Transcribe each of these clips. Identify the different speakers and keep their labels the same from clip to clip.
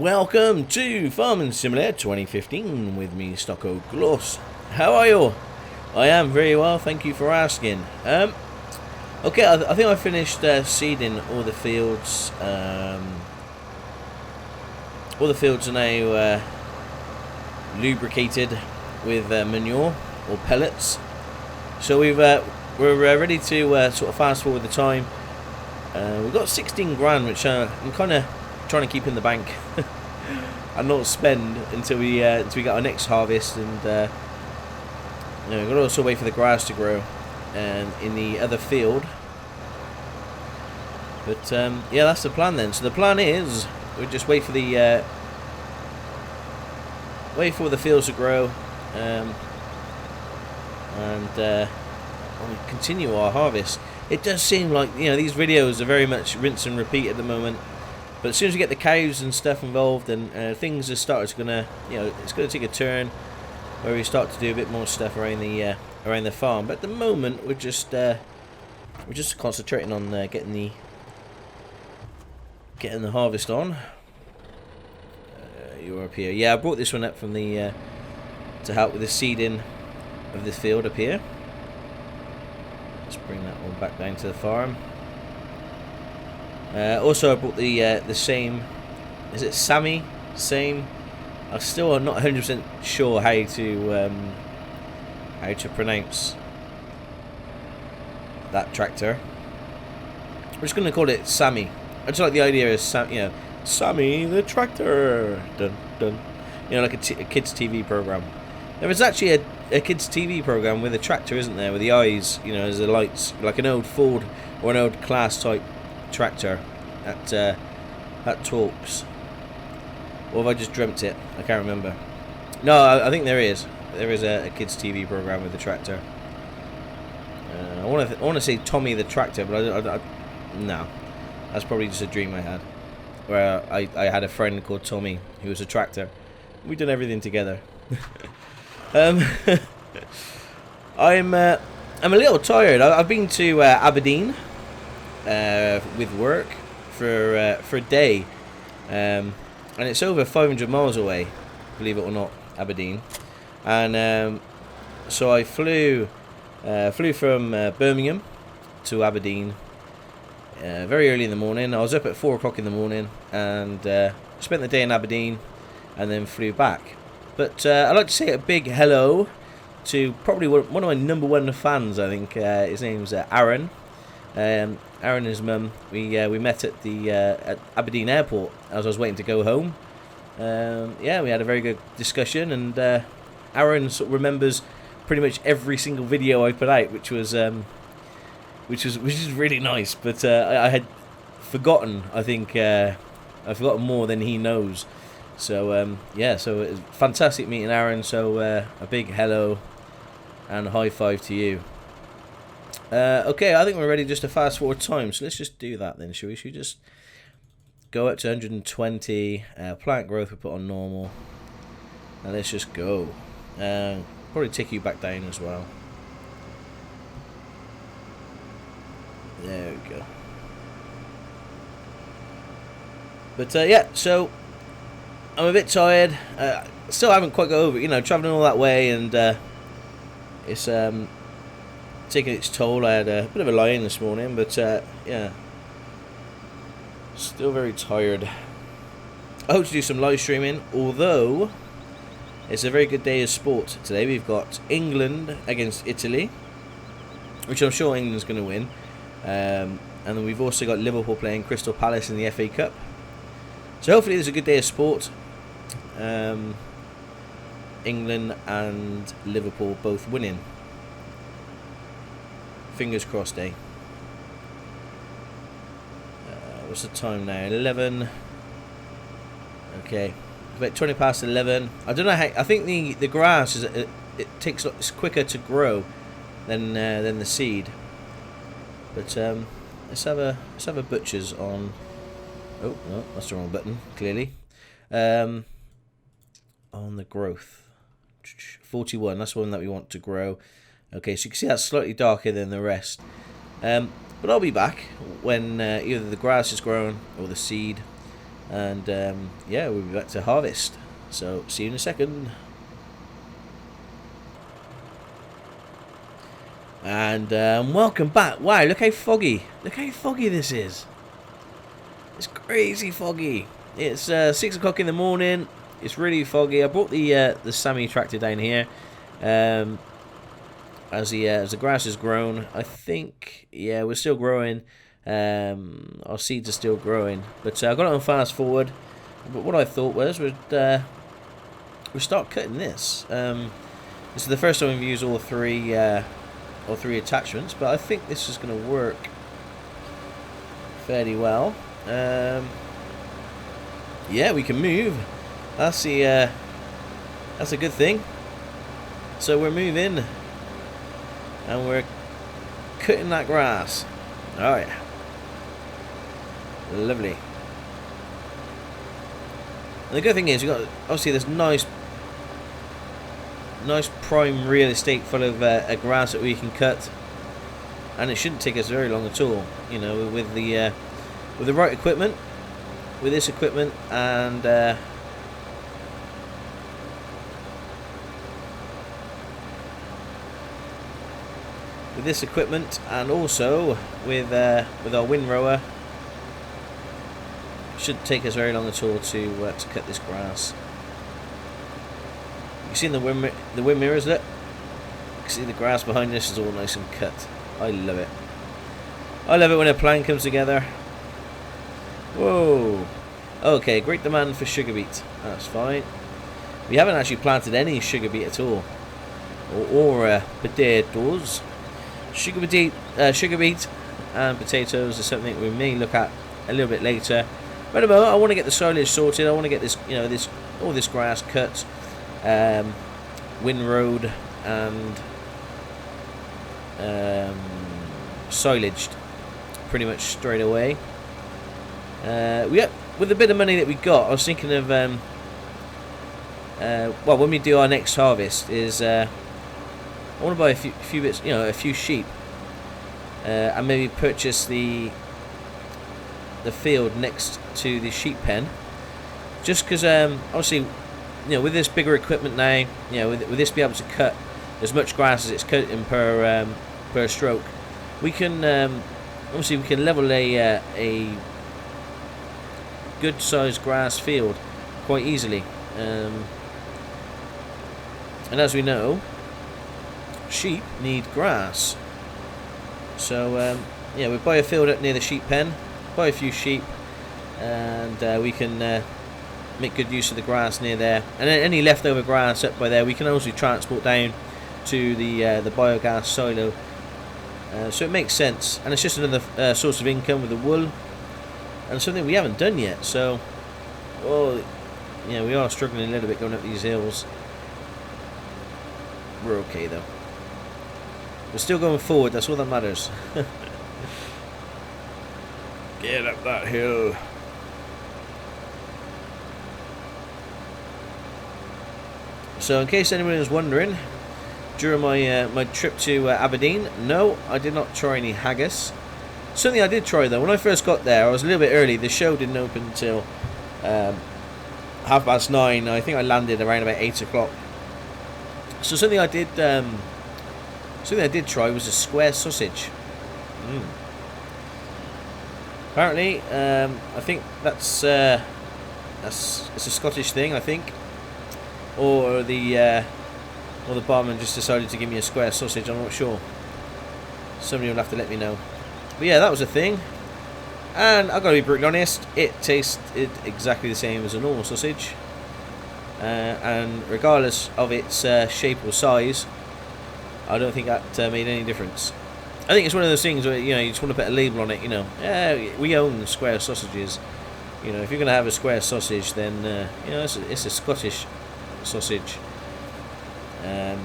Speaker 1: welcome to Farming Simulator 2015 with me, Stockoglaws. How are you? I am very well, thank you for asking. Okay, I think I finished seeding all the fields. All the fields are now lubricated with manure or pellets. So we're ready to sort of fast forward the time. We've got 16 grand, which I'm kind of trying to keep in the bank and not spend until we get our next harvest. And we've got to also wait for the grass to grow in the other field. But yeah, that's the plan then. So the plan is we just wait for the fields to grow, and we continue our harvest. It does seem like, you know, these videos are very much rinse and repeat at the moment. But as soon as we get the cows and stuff involved, and things are gonna, you know, it's gonna take a turn where we start to do a bit more stuff around the farm. But at the moment, we're just concentrating on getting the harvest on. You're up here. Yeah, I brought this one up from the to help with the seeding of this field up here. Let's bring that one back down to the farm. Also, I brought the same. Is it Sammy? Same. I'm still not 100% sure how to pronounce that tractor. We're just going to call it Sammy. I just like the idea of Sammy the tractor. Dun dun. You know, like a kids' TV program. There was actually a kids' TV program with a tractor, isn't there? With the eyes, you know, as the lights, like an old Ford or an old class type tractor that talks. Or have I just dreamt it? I can't remember. No, I think there is. There is a kids' TV program with the tractor. I want to say Tommy the Tractor, but I no, that's probably just a dream I had, where I had a friend called Tommy who was a tractor. We did everything together. I'm a little tired. I've been to Aberdeen with work for a day, and it's over 500 miles away, believe it or not, Aberdeen. And so I flew from Birmingham to Aberdeen very early in the morning. I was up at 4 o'clock in the morning and spent the day in Aberdeen and then flew back. But I'd like to say a big hello to probably one of my #1 fans. I think his name's Aaron. Aaron and his mum. We met at the at Aberdeen Airport as I was waiting to go home. Yeah, we had a very good discussion, and Aaron sort of remembers pretty much every single video I put out, which is really nice. But I had forgotten. I think I've forgotten more than he knows. So yeah, so it was fantastic meeting Aaron. So a big hello and a high five to you. Okay, I think we're ready just to fast forward time. So let's just do that then, shall we? Should we just go up to 120? Plant growth we put on normal, and let's just go. Probably take you back down as well. There we go. But yeah, so I'm a bit tired. Still haven't quite got over it, you know, travelling all that way, and it's taking its toll. I had a bit of a lie-in this morning, but yeah, still very tired. I hope to do some live streaming, although it's a very good day of sport today. We've got England against Italy, which I'm sure England's going to win. And then we've also got Liverpool playing Crystal Palace in the FA Cup. So hopefully there's a good day of sport. England and Liverpool both winning. Fingers crossed, eh? What's the time now? 11. Okay, about 20 past 11. I don't know how. I think the grass it's quicker to grow than the seed. But let's have a butcher's on. Oh no, that's the wrong button. Clearly, on the growth. 41. That's the one that we want to grow. Okay, so you can see that's slightly darker than the rest. But I'll be back when either the grass is grown or the seed. and yeah, we'll be back to harvest. So see you in a second. And welcome back. Wow, look how foggy. Look how foggy this is. It's crazy foggy. It's 6 o'clock in the morning. It's really foggy. I brought the Sammy tractor down here. As the grass has grown, I think, yeah, we're still growing. Our seeds are still growing, but I got it on fast forward. But what I thought was we'd start cutting this. This is the first time we've used all three attachments, but I think this is going to work fairly well. Yeah, we can move. That's a good thing. So we're moving. And we're cutting that grass. Alright. Lovely. And the good thing is, you've got obviously this nice prime real estate full of grass that we can cut. And it shouldn't take us very long at all. You know, with the right equipment, with this equipment, and with this equipment, and also with our windrower, it shouldn't take us very long at all to cut this grass. You see the wind mirrors, look. You can see the grass behind us is all nice and cut. I love it. I love it when a plan comes together. Whoa. Okay, great demand for sugar beet. That's fine. We haven't actually planted any sugar beet at all, or potatoes. Sugar beet and potatoes is something we may look at a little bit later. But at the moment, I want to get the silage sorted. I want to get this, you know, all this grass cut, windrowed, and silaged pretty much straight away. With the bit of money that we got, I was thinking of well, when we do our next harvest, is I want to buy a few bits, you know, a few sheep, and maybe purchase the field next to the sheep pen, just because obviously, you know, with this bigger equipment now, you know, with this be able to cut as much grass as it's cutting per stroke, we can obviously we can level a good sized grass field quite easily, and as we know, sheep need grass. So yeah, we buy a field up near the sheep pen, buy a few sheep, and we can make good use of the grass near there. And then any leftover grass up by there, we can also transport down to the biogas silo. So it makes sense, and it's just another source of income with the wool, and something we haven't done yet. So, oh, yeah, we are struggling a little bit going up these hills. We're okay though. We're still going forward, that's all that matters. Get up that hill. So in case anyone is wondering, during my trip to Aberdeen, no, I did not try any haggis. Something I did try though, when I first got there, I was a little bit early. The show didn't open until 9:30. I think I landed around about 8 o'clock. So something I did try was a square sausage. Apparently, I think it's a Scottish thing, I think, or the barman just decided to give me a square sausage. I'm not sure. Somebody will have to let me know. But yeah, that was a thing, and I've got to be brutally honest, it tasted exactly the same as a normal sausage, and regardless of its shape or size, I don't think that made any difference. I think it's one of those things where, you know, you just want to put a label on it, you know. Yeah, we own square sausages. You know, if you're going to have a square sausage, then, you know, it's a Scottish sausage. Yeah,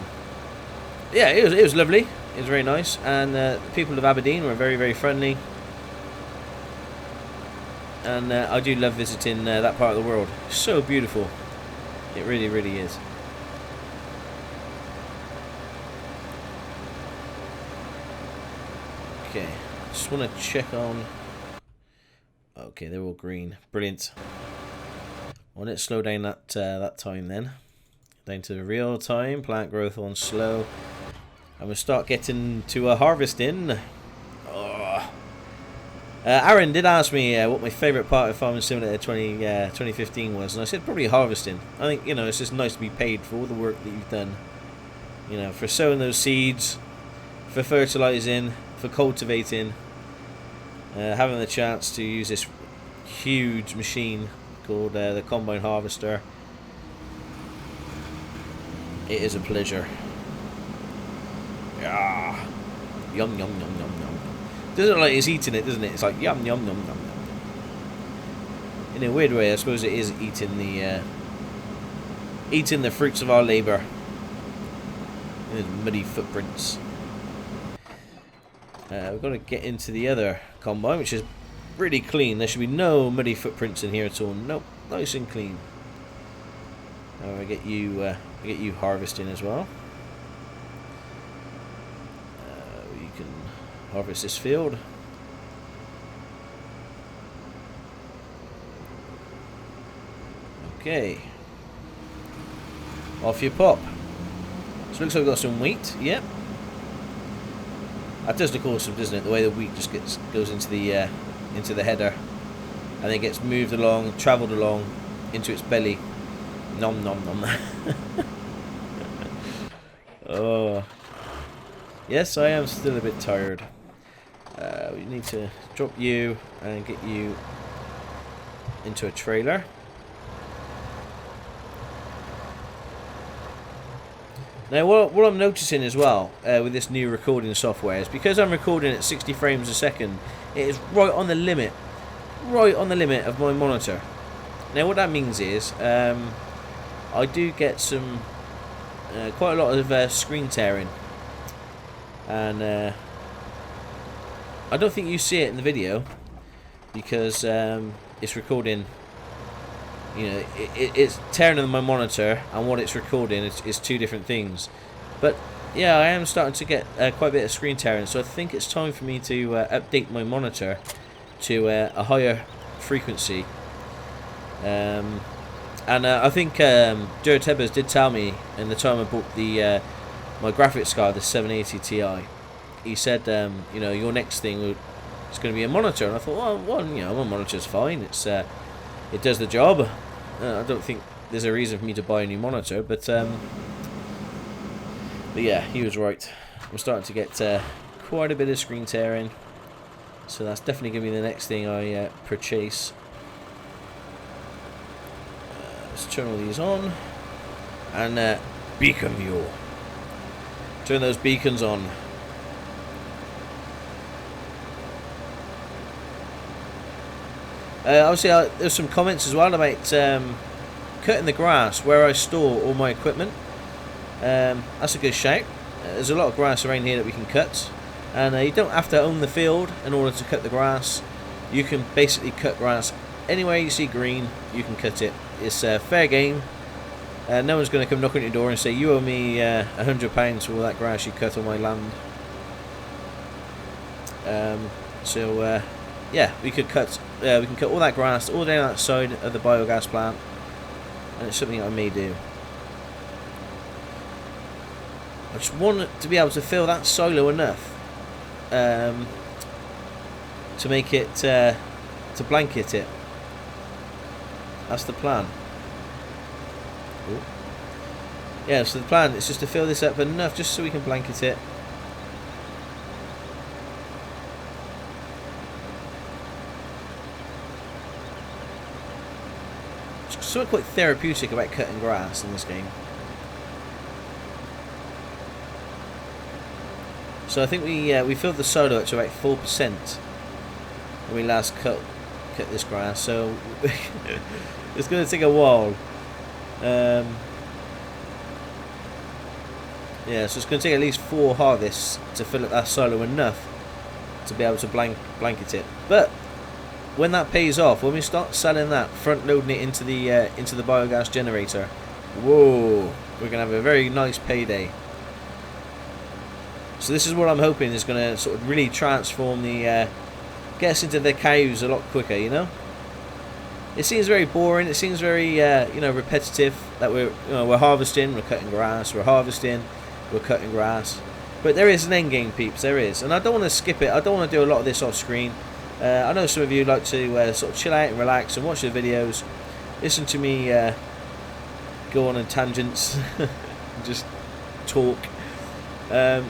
Speaker 1: it was lovely. It was very nice. And the people of Aberdeen were very, very friendly. And I do love visiting that part of the world. It's so beautiful. It really, really is. Okay, just want to check on... Okay, they're all green. Brilliant. On it, slow down that time then. Down to the real time. Plant growth on slow. And we'll start getting to harvesting. Oh. Aaron did ask me what my favourite part of Farming Simulator 2015 was, and I said probably harvesting. I think, you know, it's just nice to be paid for all the work that you've done. You know, for sowing those seeds, for fertilising, for cultivating, having the chance to use this huge machine called the Combine Harvester. It is a pleasure. Yeah. Yum, yum, yum, yum, yum. Doesn't look like it's eating it, doesn't it? It's like yum, yum, yum, yum, yum. In a weird way, I suppose it is eating the fruits of our labour. There's muddy footprints. We've got to get into the other combine, which is pretty clean. There should be no muddy footprints in here at all. Nope, nice and clean. I get you harvesting as well. You can harvest this field. Okay. Off you pop. So it looks like we've got some wheat. Yep. That does look awesome, doesn't it? The way the wheat just goes into the header, and then gets moved along, travelled along into its belly. Nom nom nom. Oh. Yes, I am still a bit tired. We need to drop you and get you into a trailer. Now, what I'm noticing as well with this new recording software is because I'm recording at 60 frames a second, it is right on the limit of my monitor. Now, what that means is I do get some quite a lot of screen tearing, and I don't think you see it in the video because it's recording. You know, it's tearing on my monitor, and what it's recording is two different things. But yeah, I am starting to get quite a bit of screen tearing, so I think it's time for me to update my monitor to a higher frequency. And I think Jared Tebbers did tell me in the time I bought the my graphics card, the 780 Ti. He said, you know, your next thing is going to be a monitor, and I thought, well, you know, my monitor's fine. It does the job. I don't think there's a reason for me to buy a new monitor, but yeah, he was right. I'm starting to get quite a bit of screen tearing, so that's definitely going to be the next thing I purchase. Let's turn all these on, and beacon view. Turn those beacons on. Obviously, there's some comments as well about cutting the grass where I store all my equipment. That's a good shout. There's a lot of grass around here that we can cut, and you don't have to own the field in order to cut the grass. You can basically cut grass anywhere you see green. You can cut it. It's fair game. No one's going to come knock on your door and say you owe me £100 for all that grass you cut on my land. Yeah, we can cut all that grass all down that side of the biogas plant, and it's something I may do. I just want to be able to fill that silo enough to make it to blanket it. That's the plan. Ooh. Yeah, so the plan is just to fill this up enough just so we can blanket it. Something quite therapeutic about cutting grass in this game. So I think we filled the silo up to about 4% when we last cut this grass. So it's going to take a while. Yeah, so it's going to take at least 4 harvests to fill up that silo enough to be able to blanket it. But when that pays off, when we start selling that, front loading it into the biogas generator, whoa, we're gonna have a very nice payday. So this is what I'm hoping is gonna sort of really transform the get us into the cows a lot quicker, you know. it seems very boring. It seems very repetitive. That we're harvesting, we're cutting grass, we're harvesting, we're cutting grass. But there is an end game, peeps. There is, and I don't want to skip it. I don't want to do a lot of this off screen. I know some of you like to sort of chill out and relax and watch the videos, listen to me go on tangents, just talk. Yeah,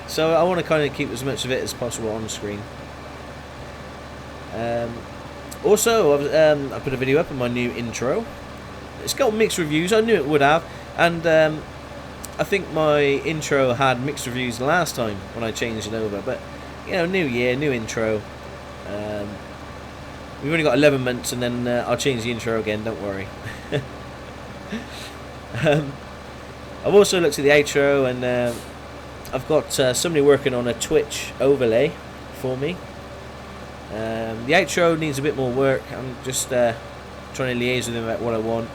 Speaker 1: so I want to kind of keep as much of it as possible on the screen. Also, I put a video up on my new intro. It's got mixed reviews. I knew it would have, and I think my intro had mixed reviews last time when I changed it over. But new year, new intro. We've only got 11 months, and then I'll change the intro again. Don't worry. I've also looked at the outro, and I've got somebody working on a Twitch overlay for me. The outro needs a bit more work. I'm just trying to liaise with him about what I want.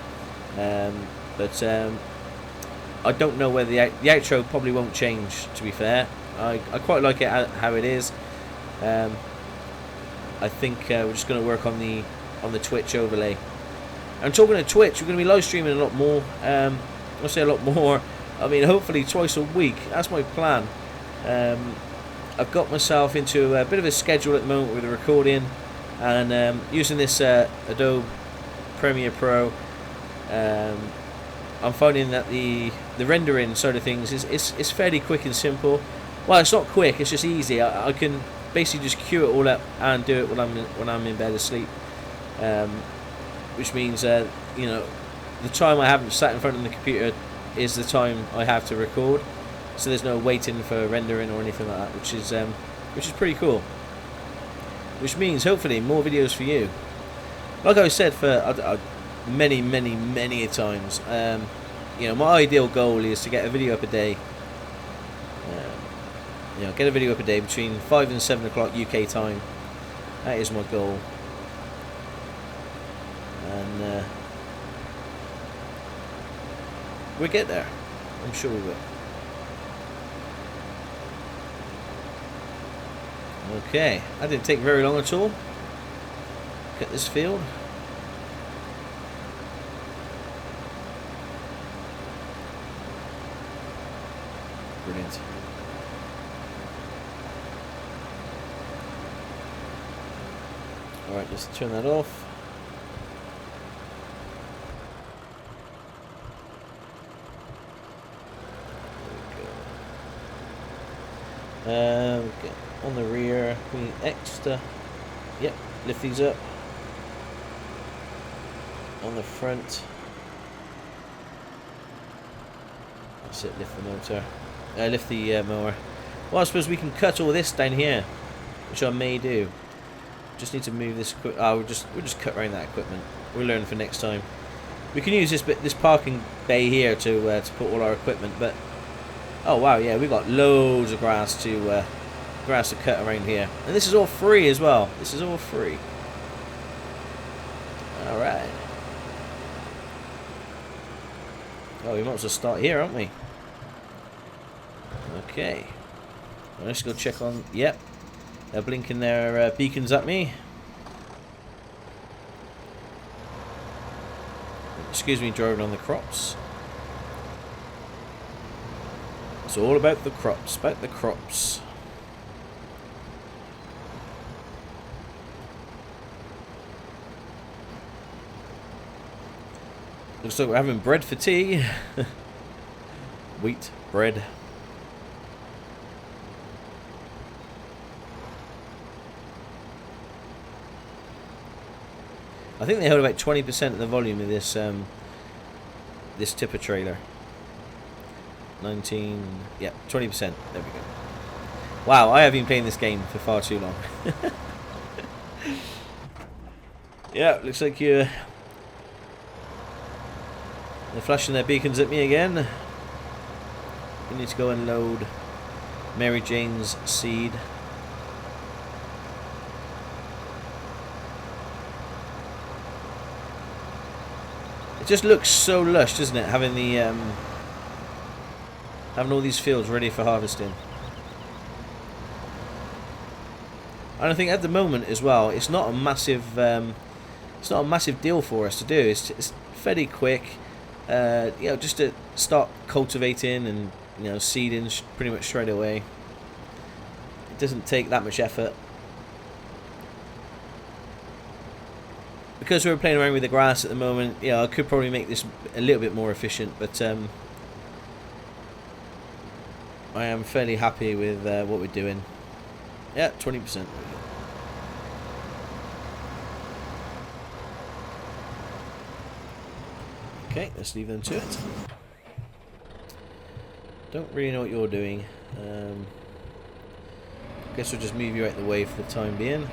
Speaker 1: I don't know whether the outro probably won't change, to be fair. I quite like it how it is. I think we're just going to work on the Twitch overlay. And talking of Twitch, we're going to be live streaming a lot more. I say a lot more. I mean, hopefully twice a week. That's my plan. I've got myself into a bit of a schedule at the moment with the recording, and using this Adobe Premiere Pro. I'm finding that the rendering side of things is fairly quick and simple. Well, it's not quick; it's just easy. I can basically just queue it all up and do it when I'm in bed asleep, which means the time I haven't sat in front of the computer is the time I have to record. So there's no waiting for rendering or anything like that, which is pretty cool. Which means hopefully more videos for you. Like I said for many times, my ideal goal is to get a video up a day. Get a video up a day between 5 and 7 o'clock UK time. That is my goal. And we'll get there. I'm sure we will. Okay, that didn't take very long at all. Cut this field. Brilliant. Alright, just turn that off. There we go. Okay. On the rear, we need extra. Yep, lift these up. On the front. That's it, lift the motor. Lift the mower. Well, I suppose we can cut all this down here, which I may do. Just need to move this equipment. Oh, we'll just cut around that equipment. We'll learn for next time. We can use this parking bay here to put all our equipment. But oh wow, yeah, we've got loads of grass to cut around here, and this is all free as well. This is all free. All right. Oh, we might as well start here, aren't we? Okay. Well, let's go check on. Yep. They're blinking their beacons at me. Excuse me, driving on the crops. It's all about the crops. About the crops. Looks like we're having bread for tea. Wheat, bread. I think they hold about 20% of the volume of this this tipper trailer. 19, yeah, 20%. There we go. Wow, I have been playing this game for far too long. Yeah, looks like they're flashing their beacons at me again. We need to go and load Mary Jane's seed. It just looks so lush, doesn't it? Having the having all these fields ready for harvesting. And I think at the moment as well, it's not a massive deal for us to do. It's fairly quick, you know, just to start cultivating and, you know, seeding pretty much straight away. It doesn't take that much effort. Because we're playing around with the grass at the moment, you know, I could probably make this a little bit more efficient, but I am fairly happy with what we're doing. Yeah, 20%. Okay, let's leave them to it. Don't really know what you're doing. Guess we'll just move you out of the way for the time being.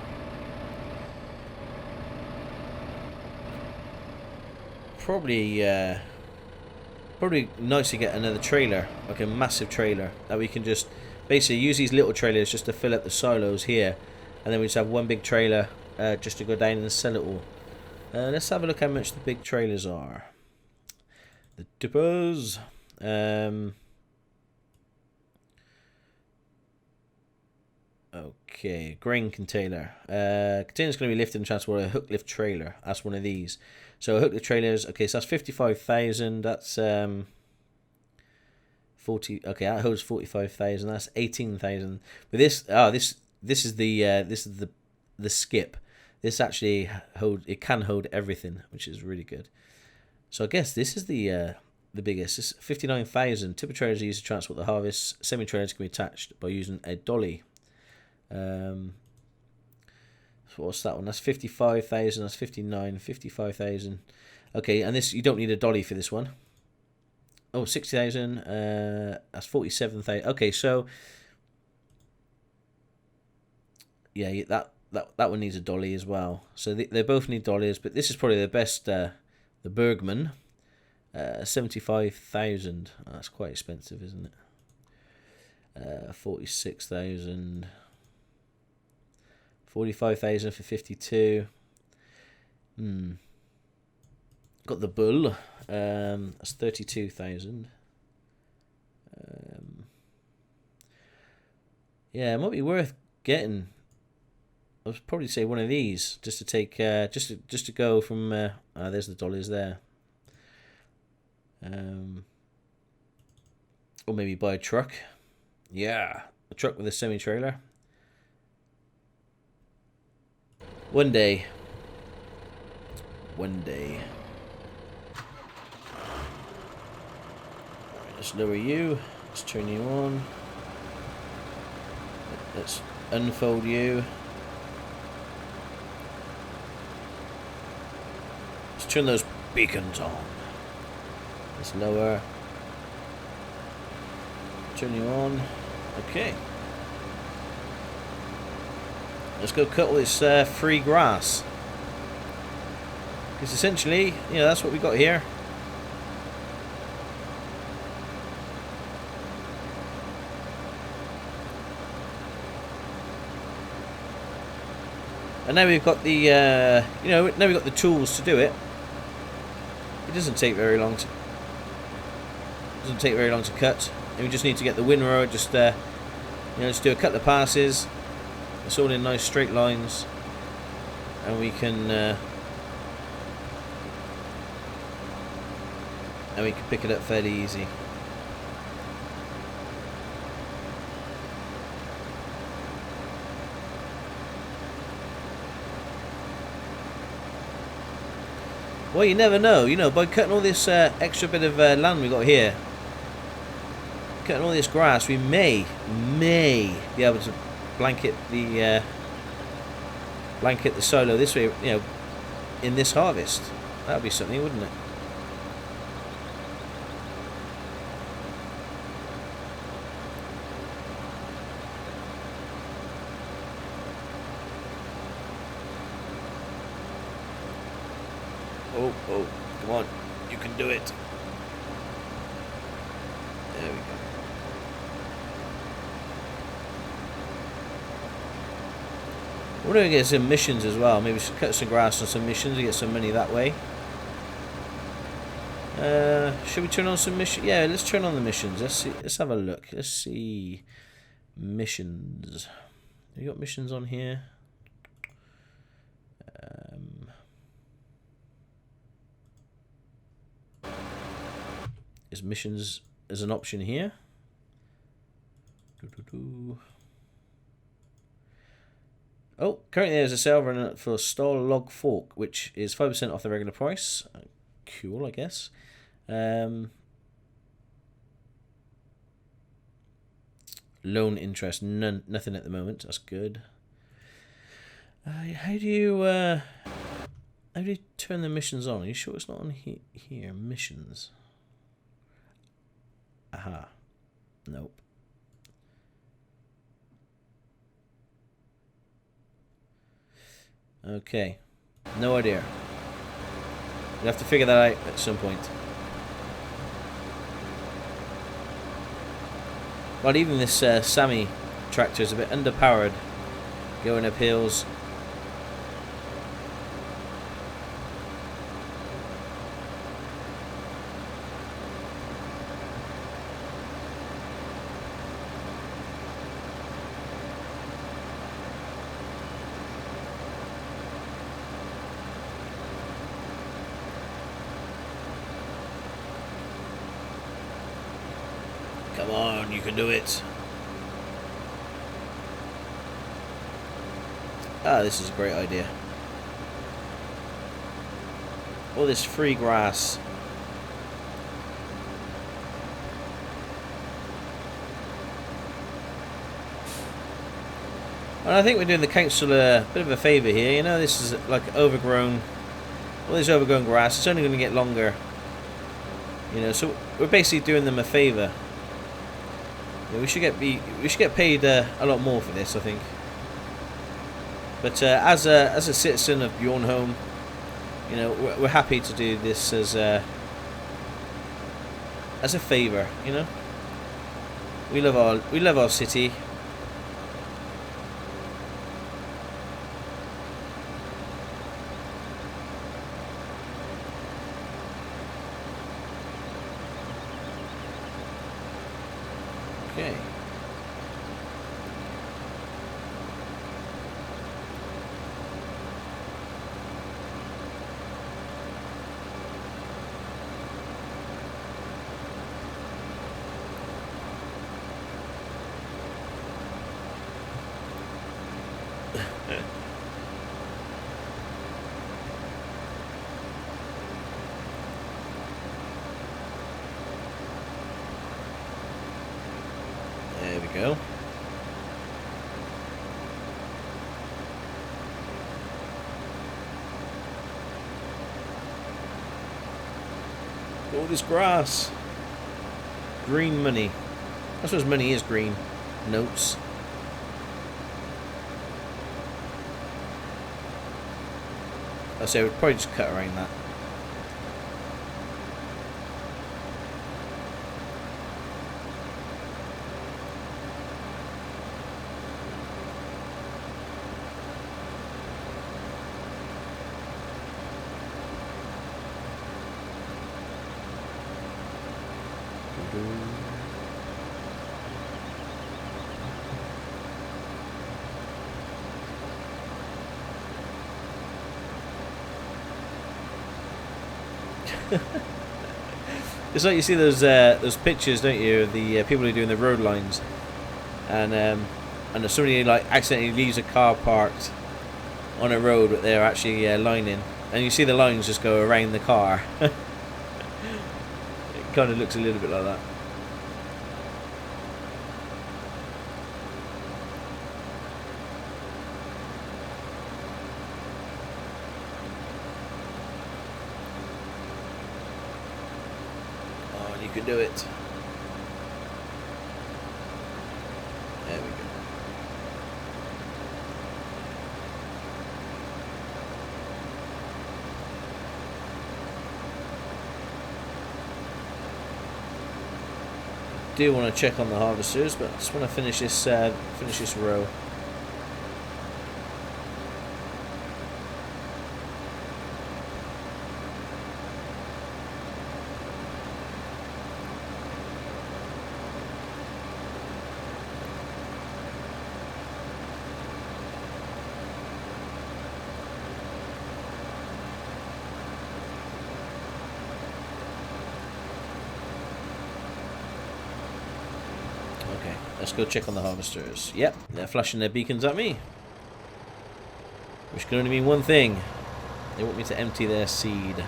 Speaker 1: Probably nice to get another trailer, like a massive trailer, that we can just basically use these little trailers just to fill up the silos here, and then we just have one big trailer just to go down and sell it all. Let's have a look how much the big trailers are. The dippers. Okay, grain container. Container's going to be lifted and transported. A hook lift trailer. That's one of these. So a hook lift trailers. Okay, so that's 55,000. That's 40. Okay, that holds 45,000. That's 18,000. But this is the skip. This actually can hold everything, which is really good. So I guess this is the biggest. This 59,000. Tipper trailers are used to transport the harvest. Semi trailers can be attached by using a dolly. So what's that one? That's 55,000. That's 55,000. Okay, and this, you don't need a dolly for this one. Oh, 60,000. That's 47,000. Okay, so yeah, that one needs a dolly as well. So they both need dollies, but this is probably the best. The Bergman, 75,000. Oh, that's quite expensive, isn't it? 46,000. 45,000 for 52. Got the Bull. That's 32,000. Yeah, it might be worth getting. I would probably say one of these just to take, just to go from. There's the dollies there. Or maybe buy a truck. Yeah, a truck with a semi-trailer. One day. Let's lower you. Let's turn you on. Let's unfold you. Let's turn those beacons on. Let's lower. Turn you on. Okay. Let's go cut all this free grass. Because essentially, you know, that's what we got here. And now we've got the, now we've got the tools to do it. It doesn't take very long to cut. And we just need to get the windrower, just do a couple of passes. It's all in nice straight lines, and we can pick it up fairly easy. Well, you never know. You know, by cutting all this extra bit of land we got here, cutting all this grass, we may be able to blanket the silo this way, you know, in this harvest. That would be something, wouldn't it? Oh, come on, you can do it. There we go. We're going to get some missions as well. Maybe cut some grass on some missions and get some money that way. Should we turn on some missions? Yeah, let's turn on the missions. Let's see. Let's have a look. Let's see. Missions. You got missions on here? is missions as an option here. Oh, currently there's a sale running for stall log fork, which is 5% off the regular price. Cool, I guess. Loan interest, nothing at the moment. That's good. How do you turn the missions on? Are you sure it's not on here? Missions. Aha. Nope. Okay. No idea. We'll have to figure that out at some point. But even this Sammy tractor is a bit underpowered. Going up hills. Come on, you can do it. Ah, this is a great idea. All this free grass. And I think we're doing the council a bit of a favour here. You know, this is like overgrown. All this overgrown grass. It's only going to get longer. You know, so we're basically doing them a favour. Yeah, we should get paid a lot more for this, I think. But as a citizen of Bjornholm, you know, we're happy to do this as a favour. You know, we love our city. Okay. There we go. All this grass. Green money. I suppose money is green. Notes. I say we'd probably just cut around that. It's like you see those pictures, don't you, of the people who are doing the road lines, and if somebody like accidentally leaves a car parked on a road that they're actually lining, and you see the lines just go around the car. It kind of looks a little bit like that. You can do it. There we go. I do want to check on the harvesters, but I just want to finish this row. Okay, let's go check on the harvesters. Yep, they're flashing their beacons at me. Which can only mean one thing. They want me to empty their seed.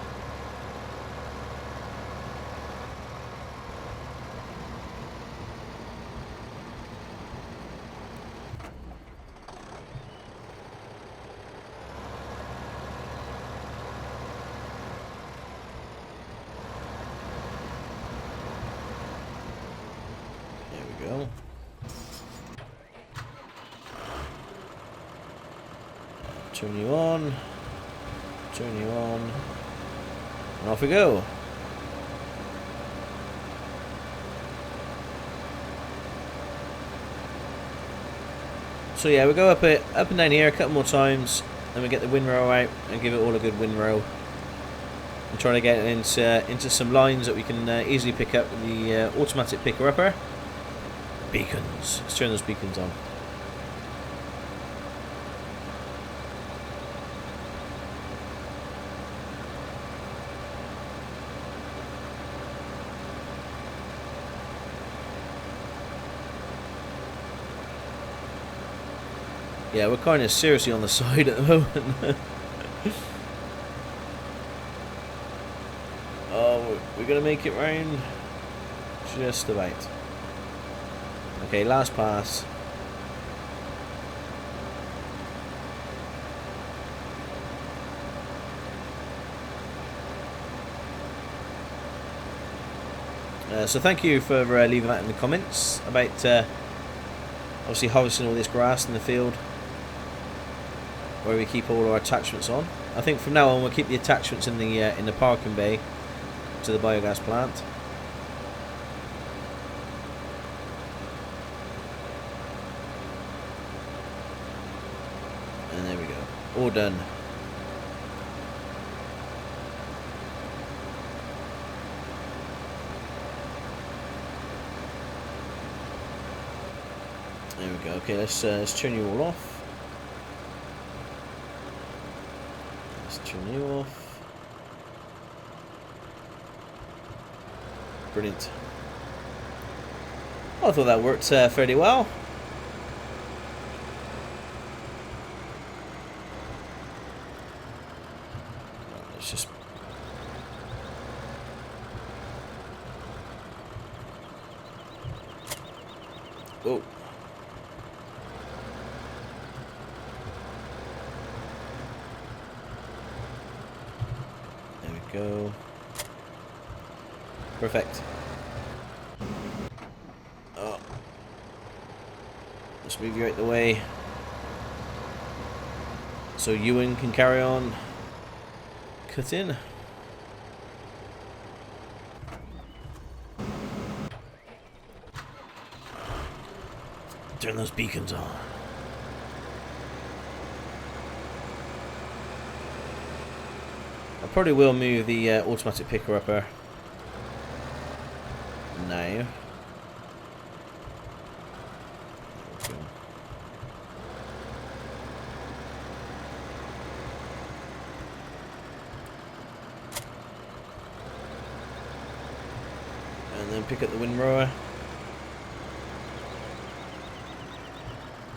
Speaker 1: Go. Turn you on. Turn you on. And off we go. So yeah, we go up and down here a couple more times, then we get the windrow out and give it all a good windrow. I'm trying to get it into some lines that we can easily pick up with the automatic picker upper. Beacons. Let's turn those beacons on. Yeah, we're kind of seriously on the side at the moment. Oh, we're going to make it round just about. Okay, last pass. So thank you for leaving that in the comments about obviously harvesting all this grass in the field where we keep all our attachments on. I think from now on we'll keep the attachments in the parking bay to the biogas plant. And there we go. All done. There we go. Okay, let's turn you all off. Let's turn you off. Brilliant. Well, I thought that worked fairly well. Let's just. Whoa. Go. Perfect. Oh. Let's move you out the way so Ewan can carry on cutting. Turn those beacons on. I probably will move the automatic picker upper now. And then pick up the windrower.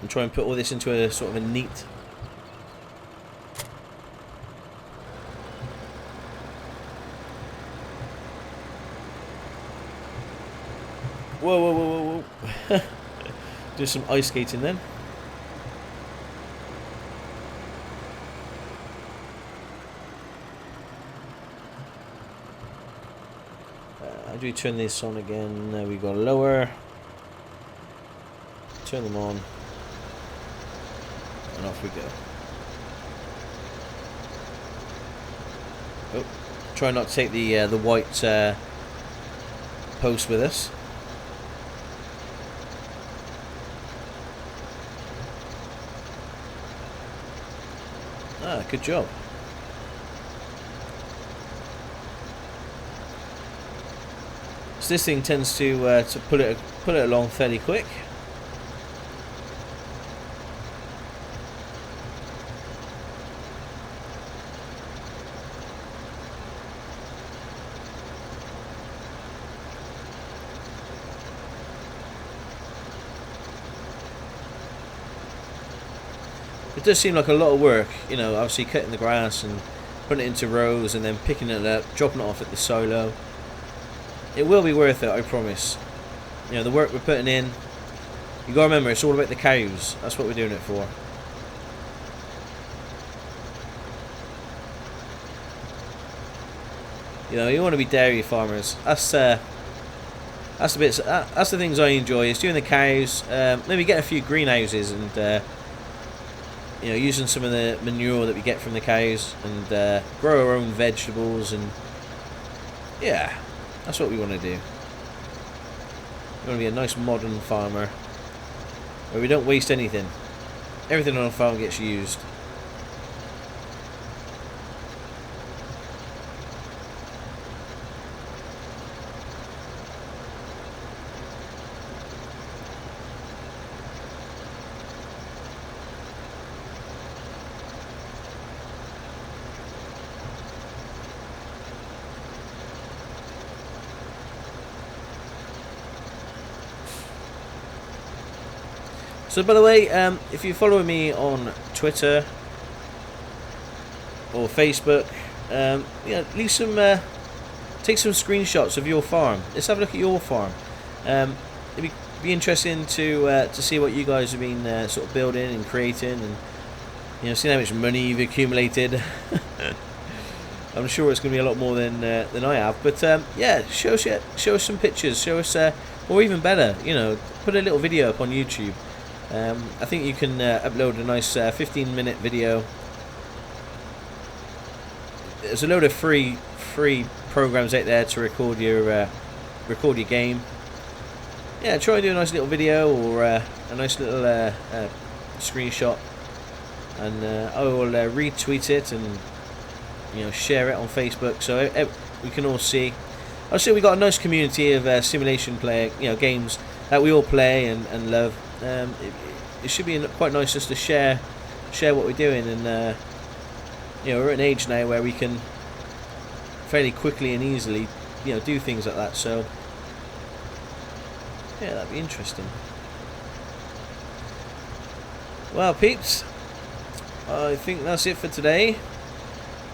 Speaker 1: And try and put all this into a sort of a neat whoa, whoa, whoa, whoa, whoa. Do some ice skating then. How do we turn this on again? There we go, lower. Turn them on. And off we go. Oh, try not to take the white post with us. Ah, good job. So this thing tends to pull it along fairly quick. It does seem like a lot of work, you know, obviously cutting the grass and putting it into rows and then picking it up, dropping it off at the silo. It will be worth it, I promise. You know, the work we're putting in, you gotta remember, it's all about the cows. That's what we're doing it for. You know, you want to be dairy farmers. That's the bits. That's the things I enjoy. Is doing the cows. Maybe get a few greenhouses and you know, using some of the manure that we get from the cows and grow our own vegetables, and yeah, that's what we want to do. We want to be a nice modern farmer where we don't waste anything. Everything on a farm gets used. So, by the way, if you're following me on Twitter or Facebook, yeah, leave some, take some screenshots of your farm. Let's have a look at your farm. It'd be interesting to see what you guys have been sort of building and creating, and you know, seeing how much money you've accumulated. I'm sure it's going to be a lot more than I have. But yeah, show us some pictures. Show us, or even better, you know, put a little video up on YouTube. I think you can upload a nice 15-minute video. There's a load of free programs out there to record your game. Yeah, try and do a nice little video or a nice little screenshot, and I will retweet it and, you know, share it on Facebook so we can all see. I'll say we got a nice community of simulation games that we all play and love. It should be quite nice just to share what we're doing, and you know, we're at an age now where we can fairly quickly and easily, you know, do things like that. So yeah, that'd be interesting. Well, peeps, I think that's it for today.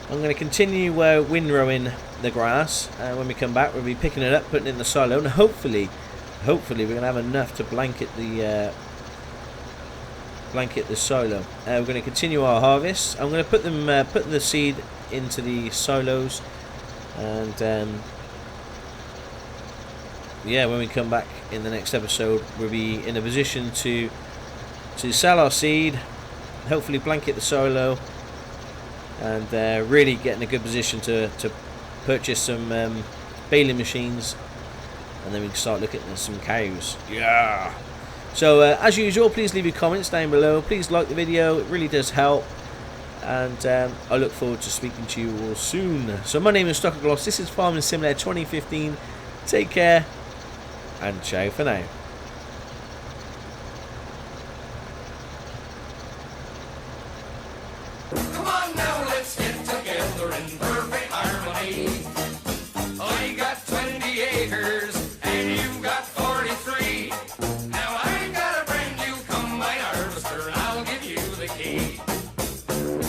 Speaker 1: I'm going to continue windrowing the grass, and when we come back we'll be picking it up, putting it in the silo, and hopefully we're going to have enough to blanket the silo. We're going to continue our harvest. I'm going to put the seed into the silos, and yeah, when we come back in the next episode, we'll be in a position to sell our seed, hopefully blanket the silo, and really get in a good position to purchase some baling machines, and then we can start looking at some cows. Yeah. So as usual, please leave your comments down below. Please like the video, it really does help, and I look forward to speaking to you all soon. So my name is Stockoglaws, this is Farming Simulator 2015. Take care, and ciao for now.
Speaker 2: Come on now.